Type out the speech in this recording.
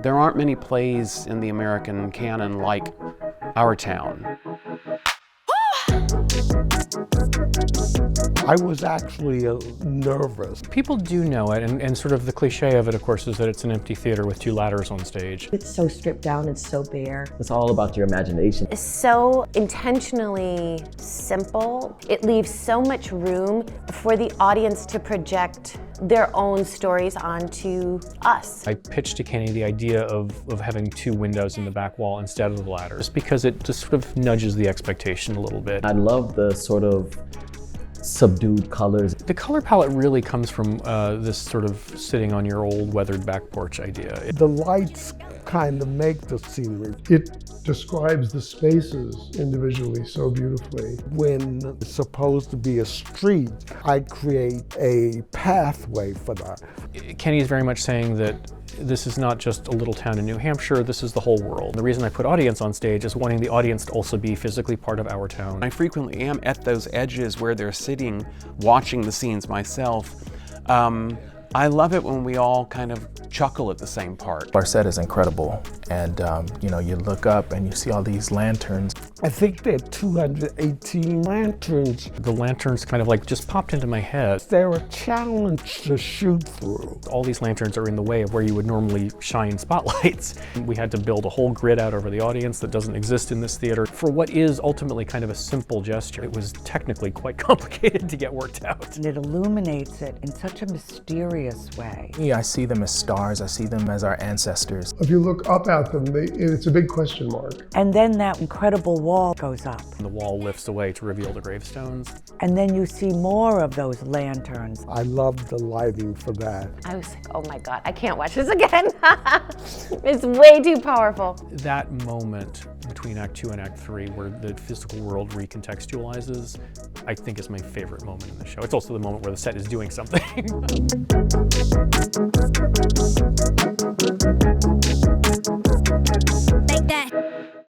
There aren't many plays in the American canon like Our Town. I was actually nervous. People do know it, and sort of the cliche of it, of course, is that it's an empty theater with two ladders on stage. It's so stripped down, it's so bare. It's all about your imagination. It's so intentionally simple. It leaves so much room for the audience to project their own stories onto us. I pitched to Kenny the idea of having two windows in the back wall instead of the ladders, because it just sort of nudges the expectation a little bit. I love the sort of subdued colors. The color palette really comes from this sort of sitting on your old weathered back porch idea. The lights kind of make the scenery. It describes the spaces individually so beautifully. When it's supposed to be a street, I create a pathway for that. Kenny is very much saying that this is not just a little town in New Hampshire, this is the whole world. The reason I put audience on stage is wanting the audience to also be physically part of our town. I frequently am at those edges where they're sitting, watching the scenes myself. I love it when we all kind of chuckle at the same part. Our set is incredible, and you know, you look up and you see all these lanterns. I think there are 218 lanterns. The lanterns kind of like just popped into my head. They're a challenge to shoot through. All these lanterns are in the way of where you would normally shine spotlights. We had to build a whole grid out over the audience that doesn't exist in this theater. For what is ultimately kind of a simple gesture, it was technically quite complicated to get worked out. And it illuminates it in such a mysterious way. I see them as stars, I see them as our ancestors. If you look up at them, it's a big question mark. And then that incredible wall goes up. The wall lifts away to reveal the gravestones. And then you see more of those lanterns. I love the lighting for that. I was like, oh my God, I can't watch this again. It's way too powerful. That moment between Act 2 and Act 3 where the physical world recontextualizes, I think is my favorite moment in the show. It's also the moment where the set is doing something.